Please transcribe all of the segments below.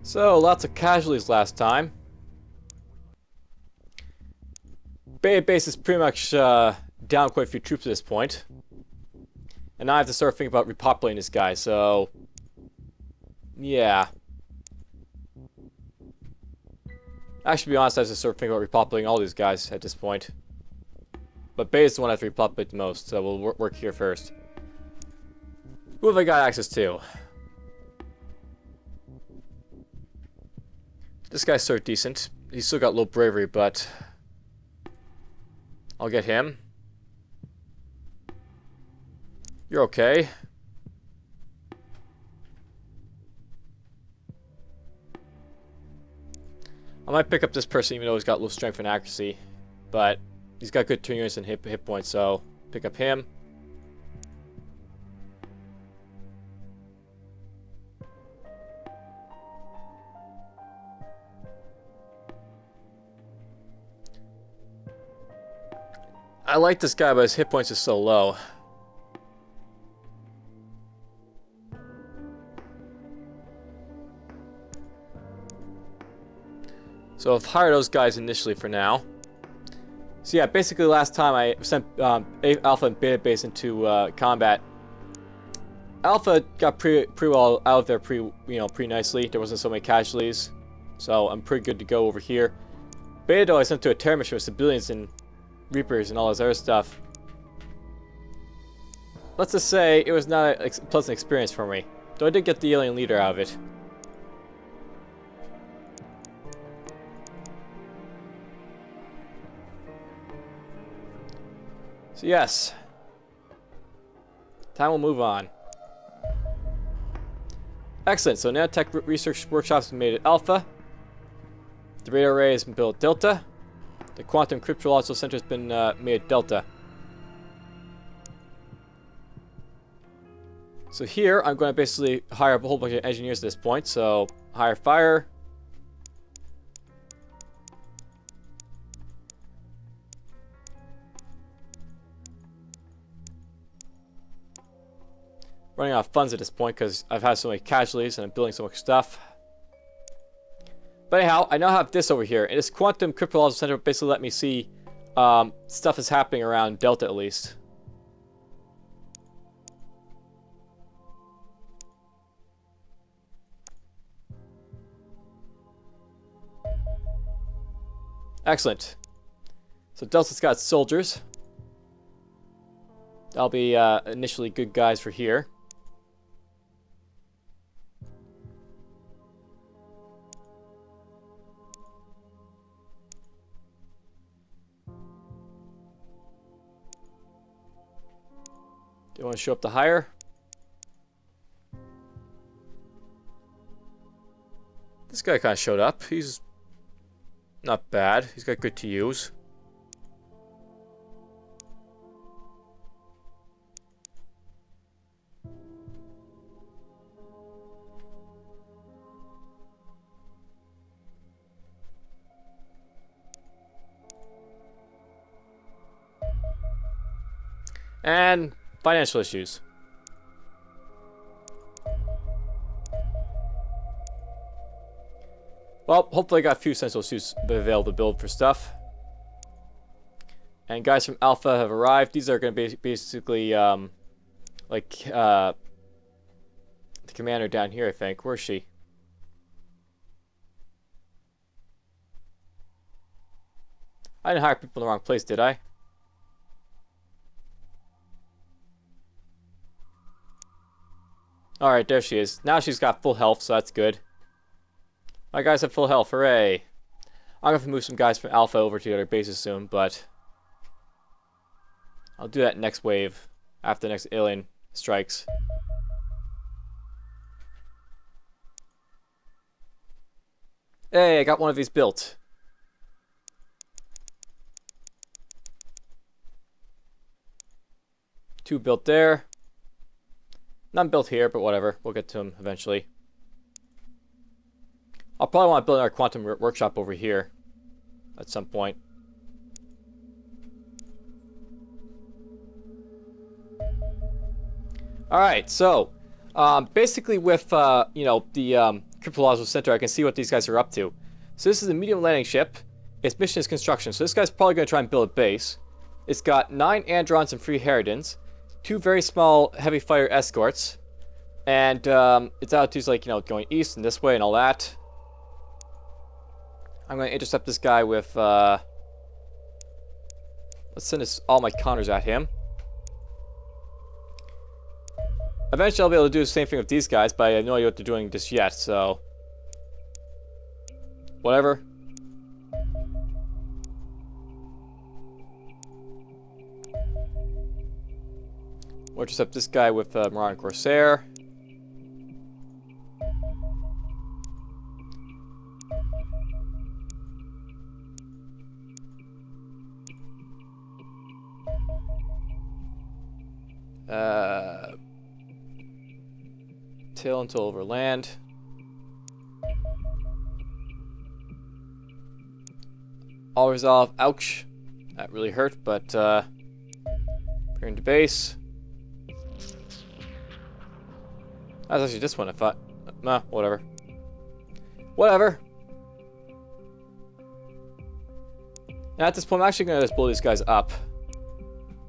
So, lots of casualties last time. Bay base is pretty much down quite a few troops at this point. And now I have to start thinking about repopulating this guy, so... yeah. Actually, to be honest, I have to start thinking about repopulating all these guys at this point. But Bay is the one I have to repopulate the most, so we'll work here first. Who have I got access to? This guy's sort of decent. He's still got low bravery, but... I'll get him. You're okay. I might pick up this person even though he's got low strength and accuracy. But he's got good turn units and hit points, so pick up him. I like this guy, but his hit points are so low. So I'll hire those guys initially for now. So yeah, basically last time I sent Alpha and Beta base into combat. Alpha got pretty well out of there pretty nicely. There wasn't so many casualties, so I'm pretty good to go over here. Beta though I sent to a terror mission with civilians and Reapers and all this other stuff. Let's just say it was not a pleasant experience for me, though I did get the alien leader out of it. So yes, time will move on. Excellent, so now Tech Research Workshop's been made at Alpha. The radar array has been built at Delta. The Quantum Cryptological Center has been made at Delta. So here, I'm going to basically hire a whole bunch of engineers at this point. So, hire fire. Running out of funds at this point because I've had so many casualties and I'm building so much stuff. But anyhow, I now have this over here. And this Quantum Cryptological Center basically let me see stuff is happening around Delta at least. Excellent. So Delta's got soldiers. That'll be initially good guys for here. Do you want to show up to hire? This guy kind of showed up. He's not bad. He's got good to use. And financial issues. Well, hopefully I got a few Sentinnel Suits available to build for stuff. And guys from Alpha have arrived. These are going to be basically, the commander down here, I think. Where is she? I didn't hire people in the wrong place, did I? Alright, there she is. Now she's got full health, so that's good. My guys have full health, hooray! I'm going to move some guys from Alpha over to the other bases soon, but... I'll do that next wave, after the next alien strikes. Hey, I got one of these built. Two built there. None built here, but whatever. We'll get to them eventually. I'll probably want to build our quantum workshop over here at some point. Alright, so basically with the cryptological center, I can see what these guys are up to. So this is a medium landing ship. Its mission is construction. So this guy's probably going to try and build a base. It's got 9 Androns and 3 Harridans, 2 very small heavy fire escorts, and its altitude's like, you know, going east and this way and all that. I'm going to intercept this guy with, let's send all my counters at him. Eventually I'll be able to do the same thing with these guys, but I have no idea what they're doing just yet, so... whatever. We'll intercept this guy with Marauder Corsair. Tail until over land. All resolve. Ouch. That really hurt, but return to base. That was actually this one I thought. Nah, whatever. Whatever. Now at this point, I'm actually going to just blow these guys up.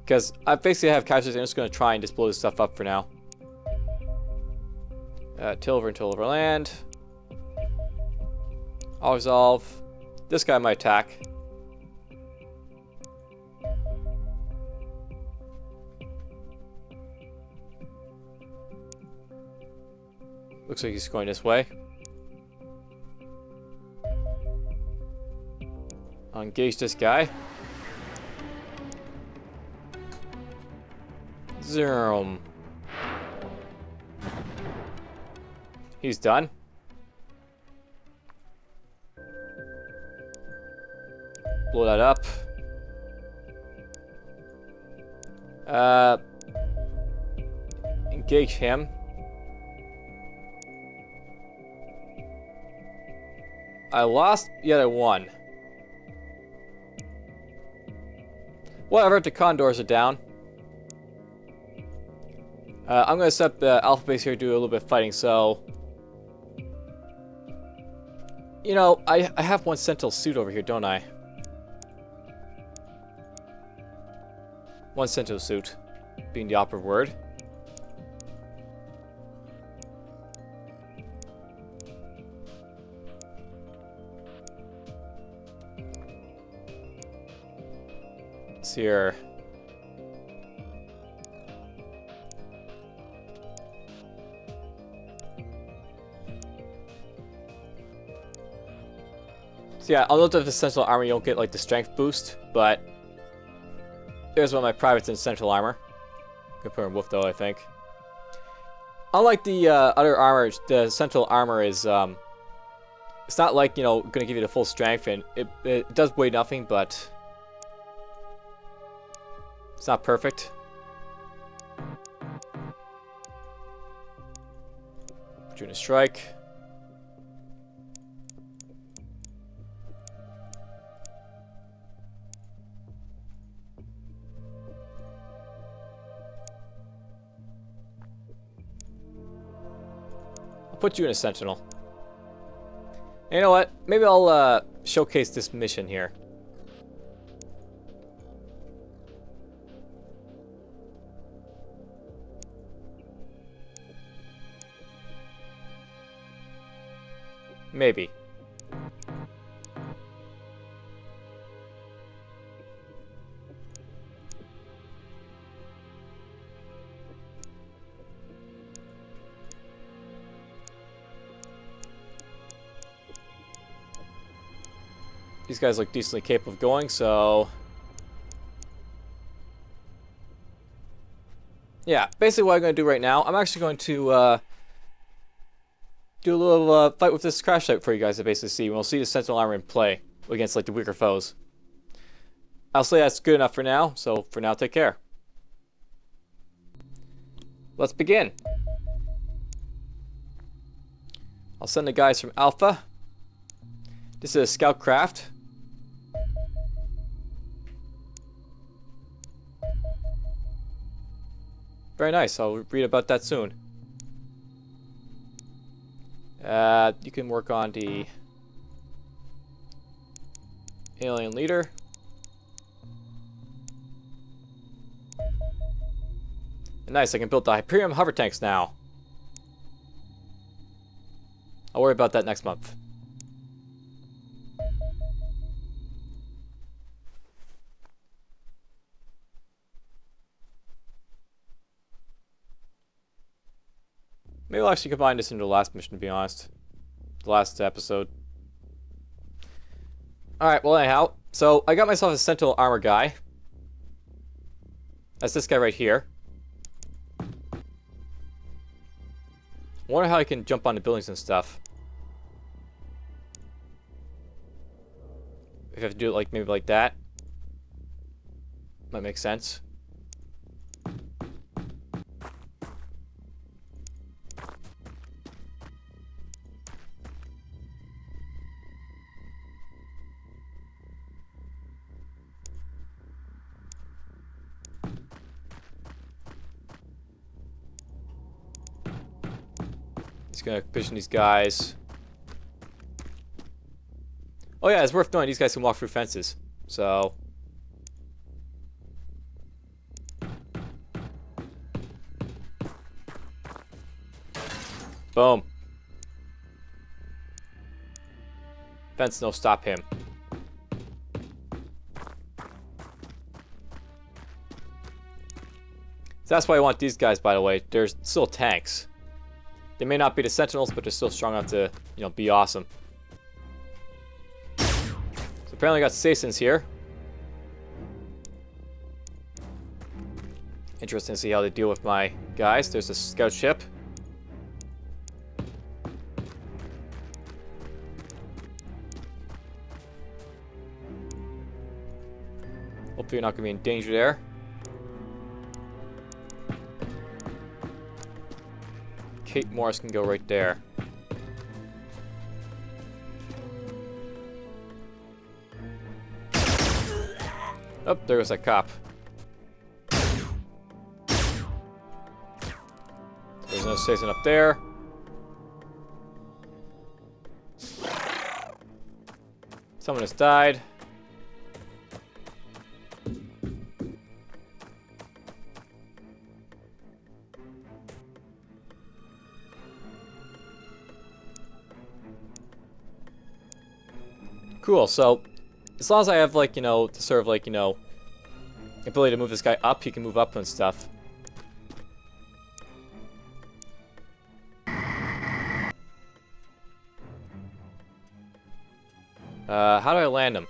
Because I basically have casualties, I'm just going to try and just blow this stuff up for now. Tail over land. I'll resolve. This guy might attack. Looks like he's going this way. I'll engage this guy. Zoom. He's done. Blow that up. Engage him. I lost, yet I won. Whatever, the condors are down. I'm going to set up the alpha base here to do a little bit of fighting, so... You know, I have one Sentinnel Suit over here, don't I? One Sentinnel Suit, being the operative word. Let's see here. So yeah, I'll note that the Sentinel Armor you don't get like the strength boost, but there's one of my privates in Sentinel Armor. Gonna put her in Wolf though, I think. Unlike the other armor, the Sentinel Armor is it's not like, you know, gonna give you the full strength, and it does weigh nothing, but it's not perfect. Doing a strike. I'll put you in a Sentinel. And you know what? Maybe I'll showcase this mission here. Maybe. These guys look decently capable of going, so... yeah, basically what I'm going to do right now, I'm actually going to do a little fight with this crash site for you guys to basically see. We'll see the Sentinel Armor in play against like the weaker foes. I'll say that's good enough for now, so for now, take care. Let's begin. I'll send the guys from Alpha. This is a scout craft. Very nice, I'll read about that soon. You can work on the alien leader. And nice, I can build the Hyperion hover tanks now. I'll worry about that next month. Maybe I'll actually combine this into the last mission, to be honest. The last episode. Alright, well anyhow. So, I got myself a Sentinel armor guy. That's this guy right here. Wonder how I can jump onto buildings and stuff. If I have to do it like, maybe like that. Might make sense. Just gonna position these guys. Oh yeah, it's worth knowing these guys can walk through fences. So boom. Fence no stop him. So that's why I want these guys, by the way. They're still tanks. They may not be the Sentinels, but they're still strong enough to, you know, be awesome. So apparently I got Sasons here. Interesting to see how they deal with my guys. There's a scout ship. Hopefully you're not going to be in danger there. Kate Morris can go right there. Oh, there goes that cop. There's no station up there. Someone has died. Cool, so as long as I have, like, you know, the sort of, like, you know, ability to move this guy up, he can move up and stuff. How do I land him?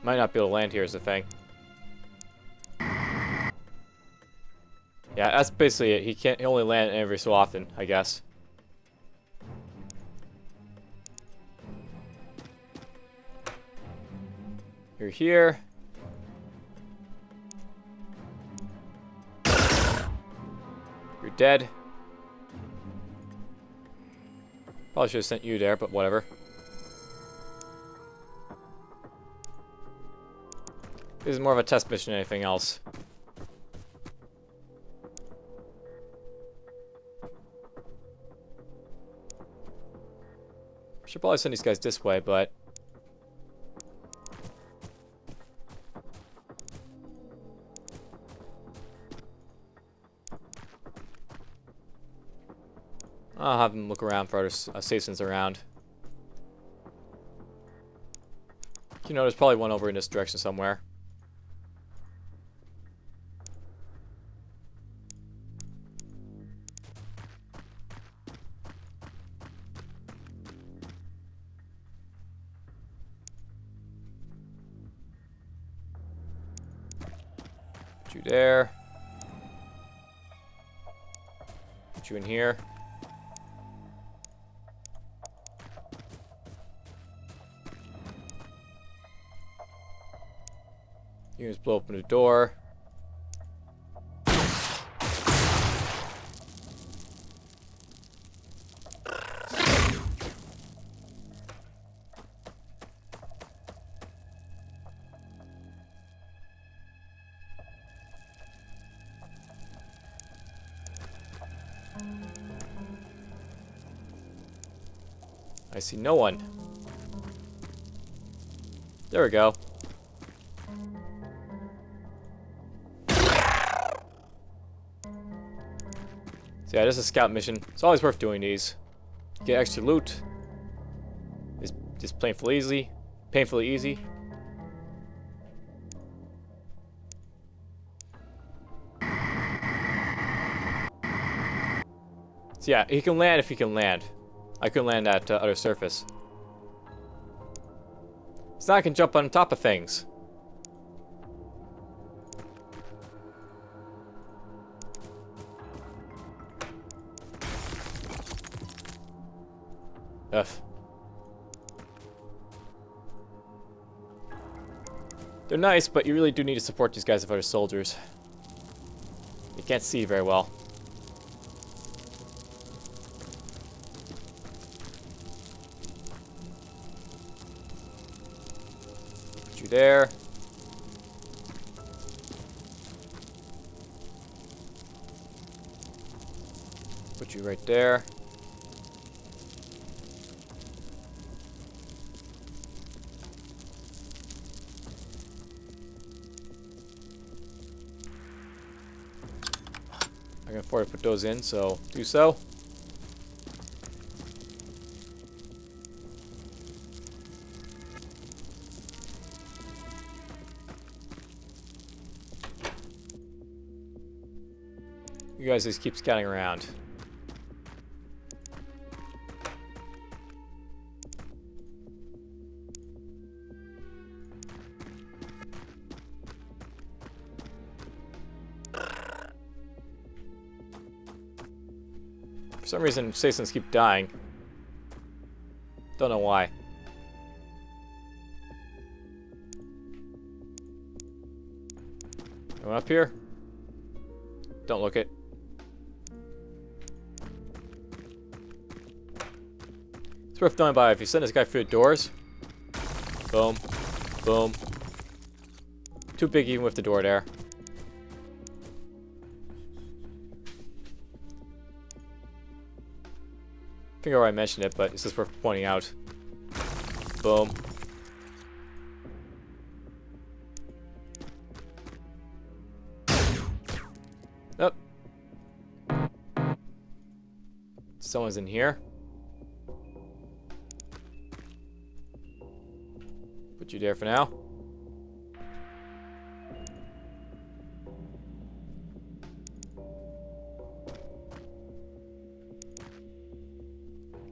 Might not be able to land here is the thing. Yeah, that's basically it. He only land every so often, I guess. You're here. You're dead. Probably should have sent you there, but whatever. This is more of a test mission than anything else. Should probably send these guys this way, but I'll have them look around for other stations around. You know, there's probably one over in this direction somewhere. Put you there. Put you in here. You can just blow open the door. I see no one. There we go. So yeah, this is a scout mission. It's always worth doing these. Get extra loot. It's just painfully easy. Painfully easy. So yeah, he can land if he can land. I couldn't land at other surface. So now I can jump on top of things. Ugh. They're nice, but you really do need to support these guys with other soldiers. You can't see very well. Put you there. Put you right there. I can afford to put those in, so do so. You guys just keep scouting around. For some reason, citizens keep dying. Don't know why. Anyone up here? Don't look it. It's worth knowing by if you send this guy through the doors. Boom. Boom. Too big even with the door there. I think I already mentioned it, but it's just worth pointing out. Boom. Oh. Someone's in here. Put you there for now.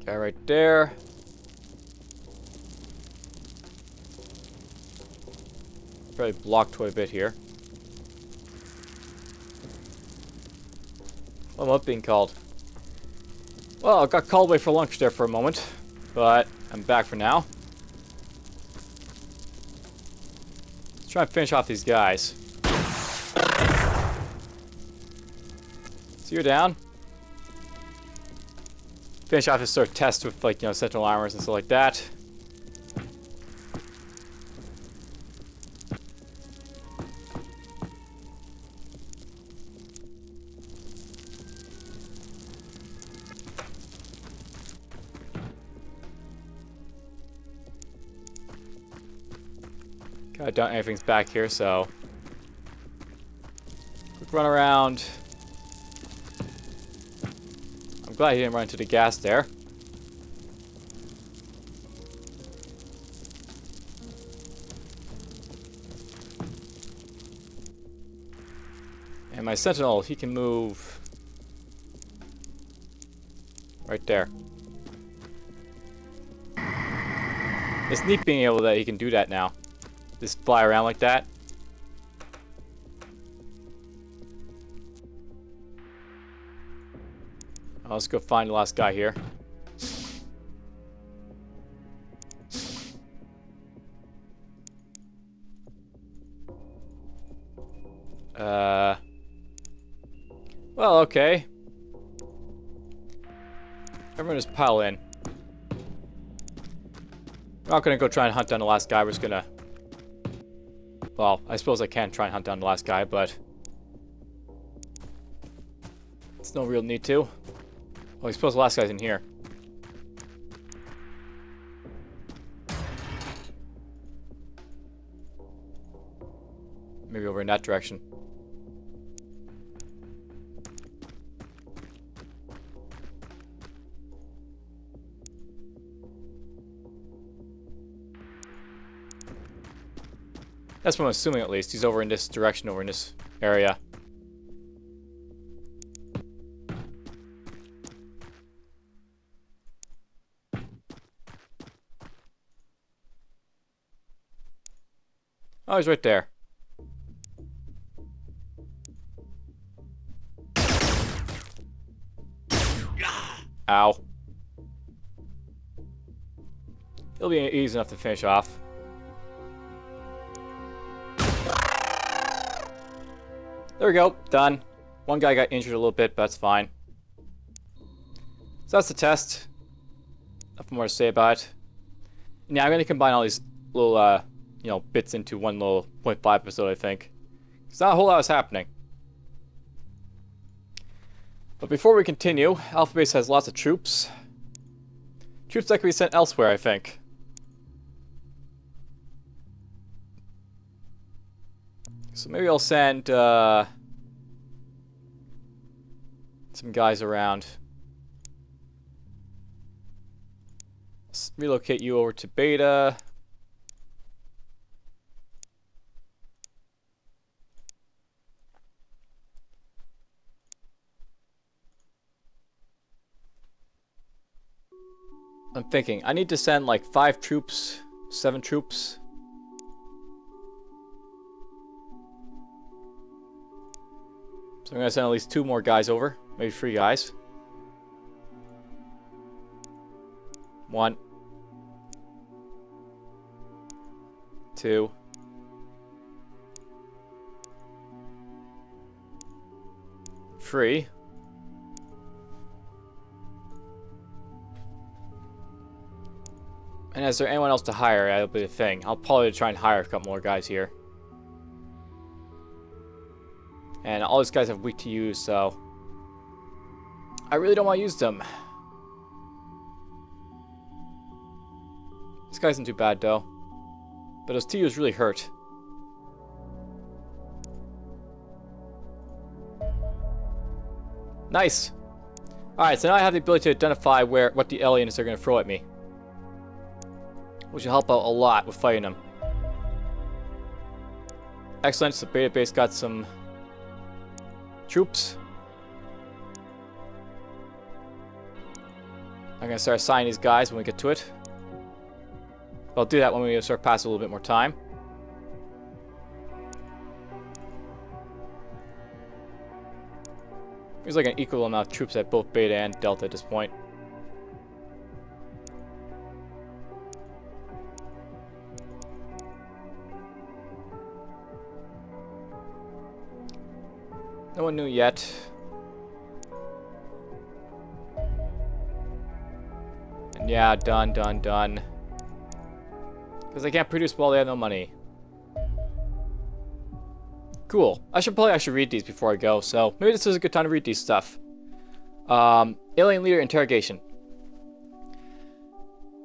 Guy right there. Probably blocked quite a bit here. What am I being called? Well, I got called away for lunch there for a moment, but I'm back for now. Let's try and finish off these guys. So you're down. Finish off this sort of test with, like, you know, Sentinnel armors and stuff like that. I doubt anything's back here, so quick run around. I'm glad he didn't run into the gas there. And my Sentinel, he can move right there. It's neat being able that he can do that now. Just fly around like that. Let's go find the last guy here. Well, okay. Everyone just pile in. We're not gonna go try and hunt down the last guy. We're just gonna... Well, I suppose I can try and hunt down the last guy, but... It's no real need to. I suppose the last guy's in here. Maybe over in that direction. That's what I'm assuming, at least. He's over in this direction, over in this area. Oh, he's right there. Ow. It'll be easy enough to finish off. There we go. Done. One guy got injured a little bit, but that's fine. So that's the test. Nothing more to say about it. And yeah, I'm going to combine all these little, you know, bits into one little 0.5 episode, I think. Because not a whole lot is happening. But before we continue, Alpha Base has lots of troops. Troops that can be sent elsewhere, I think. So maybe I'll send some guys around. Let's relocate you over to Beta. I'm thinking, I need to send like 5 troops, 7 troops. So I'm going to send at least 2 more guys over. Maybe 3 guys. 1. 2. 3. And is there anyone else to hire? That'll be the thing. I'll probably try and hire a couple more guys here. And all these guys have weak to use, so I really don't want to use them. This guy isn't too bad, though. But his TUs really hurt. Nice! Alright, so now I have the ability to identify what the aliens are going to throw at me. Which will help out a lot with fighting them. Excellent, so Beta Base got some troops. I'm going to start assigning these guys when we get to it. I'll do that when we start passing a little bit more time. There's like an equal amount of troops at both Beta and Delta at this point. No one knew yet. And yeah, done. Because they can't produce while they have no money. Cool. I should probably actually read these before I go, so maybe this is a good time to read these stuff. Alien Leader Interrogation.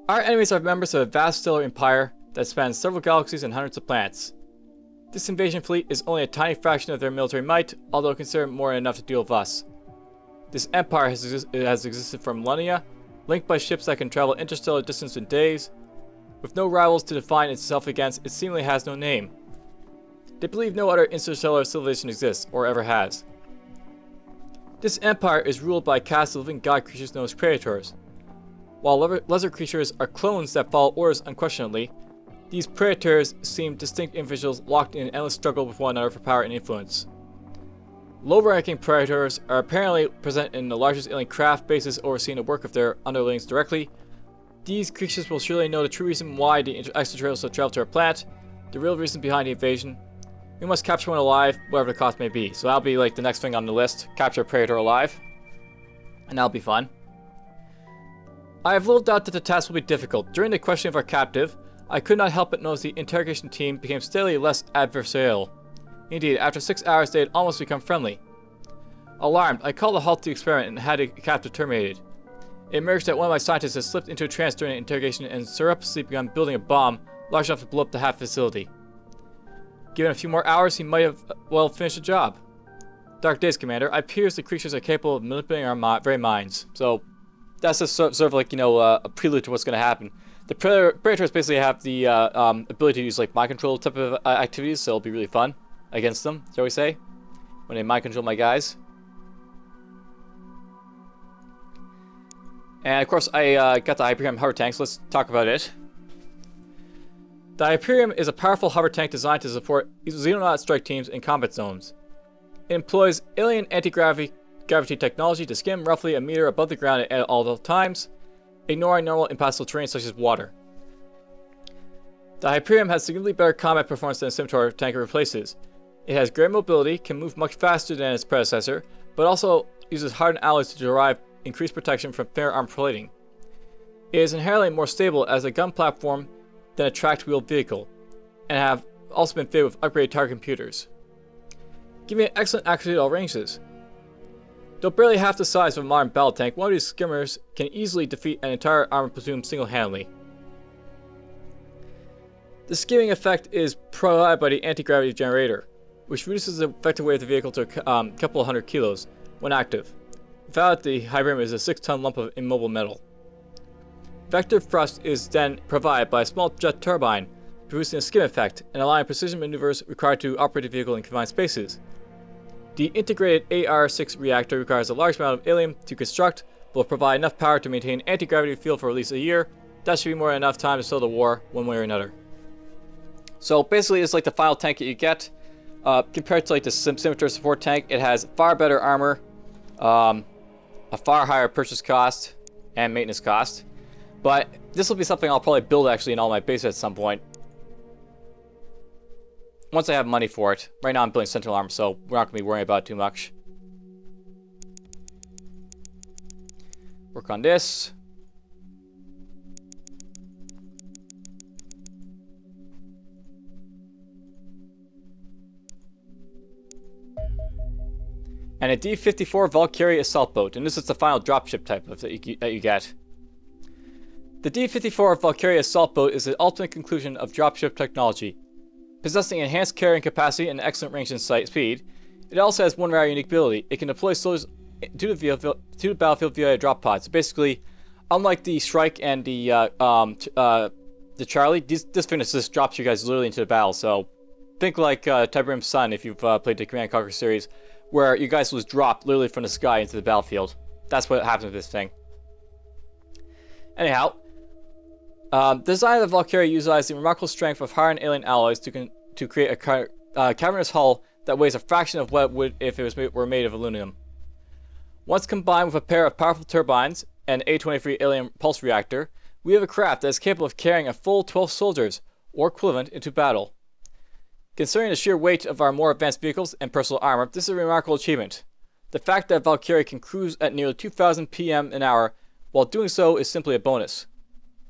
Our enemies are members of a vast stellar empire that spans several galaxies and hundreds of planets. This invasion fleet is only a tiny fraction of their military might, although considered more than enough to deal with us. This empire has existed for millennia, linked by ships that can travel interstellar distance in days. With no rivals to define itself against, it seemingly has no name. They believe no other interstellar civilization exists, or ever has. This empire is ruled by a caste of living god creatures known as predators. While lesser creatures are clones that follow orders unquestionably, these predators seem distinct individuals locked in an endless struggle with one another for power and influence. Low-ranking predators are apparently present in the largest alien craft bases overseeing the work of their underlings directly. These creatures will surely know the true reason why the extraterrestrials have traveled to our planet, the real reason behind the invasion. We must capture one alive, whatever the cost may be. So that'll be like the next thing on the list, capture a predator alive. And that'll be fun. I have little doubt that the task will be difficult. During the questioning of our captive, I could not help but notice the interrogation team became steadily less adversarial. Indeed, after 6 hours they had almost become friendly. Alarmed, I called a halt to the experiment and had the captive terminated. It emerged that one of my scientists has slipped into a trance during an interrogation and surreptitiously begun building a bomb large enough to blow up the half facility. Given a few more hours, he might have finished the job. Dark days, Commander. I fear the creatures are capable of manipulating our very minds. So that's just sort of like, a prelude to what's going to happen. The Predators basically have the ability to use like mind control type of activities, so it'll be really fun against them, shall we say, when they mind control my guys. And of course, I got the Hyperion hover tank, so let's talk about it. The Hyperion is a powerful hover tank designed to support Xenonaut strike teams in combat zones. It employs alien anti-gravity technology to skim roughly a meter above the ground at all times, ignoring normal impassable terrain such as water. The Hyperion has significantly better combat performance than the Scimitar tank it replaces. It has great mobility, can move much faster than its predecessor, but also uses hardened alloys to derive increased protection from fair armor plating. It is inherently more stable as a gun platform than a tracked-wheeled vehicle, and have also been fitted with upgraded target computers, giving it excellent accuracy at all ranges. Though barely half the size of a modern battle tank, one of these skimmers can easily defeat an entire armored platoon single-handedly. The skimming effect is provided by the anti-gravity generator, which reduces the effective weight of the vehicle to a couple of hundred kilos when active. Without it, the Hyperion is a 6-ton lump of immobile metal. Vector thrust is then provided by a small jet turbine, producing a skim effect and allowing precision maneuvers required to operate the vehicle in confined spaces. The integrated AR-6 reactor requires a large amount of helium to construct, but will provide enough power to maintain anti-gravity field for at least a year. That should be more than enough time to settle the war one way or another. So basically, it's like the final tank that you get. Compared to like the Scimitar support tank, it has far better armor, a far higher purchase cost and maintenance cost. But this will be something I'll probably build actually in all my bases at some point, once I have money for it. Right now I'm building Sentinel armor, so we're not going to be worrying about it too much. Work on this. And a D-54 Valkyrie assault boat, and this is the final dropship type of that you get. The D-54 Valkyrie assault boat is the ultimate conclusion of dropship technology. Possessing enhanced carrying capacity and excellent range and speed, it also has one rather unique ability. It can deploy soldiers to the battlefield via a drop pod. So basically, unlike the Shrike and the Charlie, this thing just drops you guys literally into the battle. So think like Tiberium's Sun if you've played the Command & Conquer series, where you guys was dropped literally from the sky into the battlefield. That's what happens with this thing. Anyhow, the design of the Valkyrie utilized the remarkable strength of hardened alien alloys to create a cavernous hull that weighs a fraction of what it would if it were made of aluminum. Once combined with a pair of powerful turbines and an A-23 alien pulse reactor, we have a craft that is capable of carrying a full 12 soldiers, or equivalent, into battle. Considering the sheer weight of our more advanced vehicles and personal armor, this is a remarkable achievement. The fact that Valkyrie can cruise at nearly 2,000 pm an hour while doing so is simply a bonus.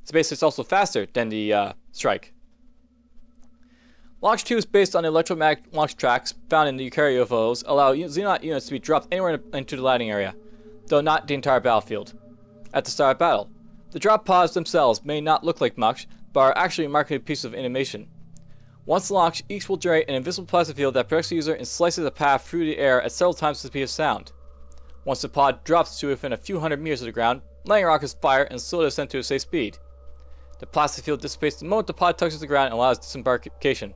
So basically it's also faster than the Strike. Launch tubes based on the electromagnetic launch tracks found in the Eukarya UFOs allow Xenonaut units to be dropped anywhere into the landing area, though not the entire battlefield, at the start of battle. The drop pods themselves may not look like much, but are actually a remarkable piece of animation. Once launched, each will generate an invisible plasma field that protects the user and slices a path through the air at several times the speed of sound. Once the pod drops to within a few hundred meters of the ground, landing rockets fire and slowly descend to a safe speed. The plasma field dissipates the moment the pod touches the ground and allows disembarkation.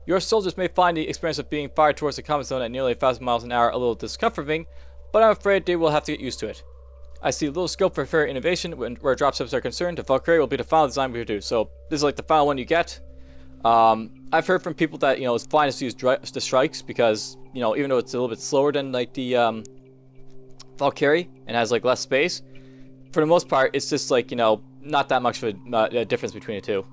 Your soldiers may find the experience of being fired towards the combat zone at nearly 1,000 miles an hour a little discomforting, but I'm afraid they will have to get used to it. I see little scope for further innovation where dropships are concerned. The Valkyrie will be the final design we do. So this is like the final one you get. I've heard from people that it's fine to use the Strikes because even though it's a little bit slower than like the Valkyrie and has like less space, for the most part it's just like not that much of a difference between the two.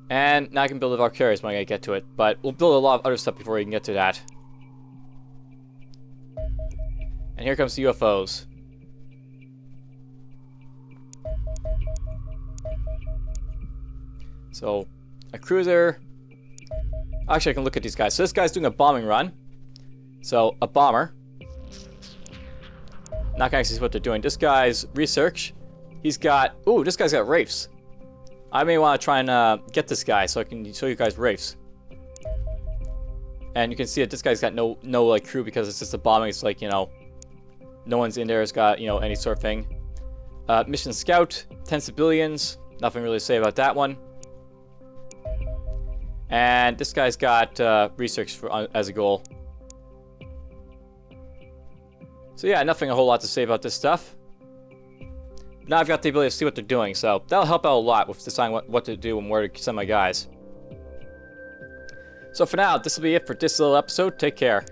And now I can build the Valkyries when I get to it, but we'll build a lot of other stuff before we can get to that. And here comes the UFOs. So, a cruiser. Actually, I can look at these guys. So this guy's doing a bombing run. So, a bomber. Not gonna actually see what they're doing. This guy's research. He's got... Ooh, this guy's got wraiths. I may want to try and get this guy so I can show you guys wraiths. And you can see that this guy's got no like crew because it's just a bombing. It's like, you know, no one's in there has got, you know, any sort of thing. Mission Scout, 10 civilians. Nothing really to say about that one. And this guy's got research as a goal. So yeah, nothing a whole lot to say about this stuff. Now I've got the ability to see what they're doing, so that'll help out a lot with deciding what to do and where to send my guys. So for now, this will be it for this little episode. Take care.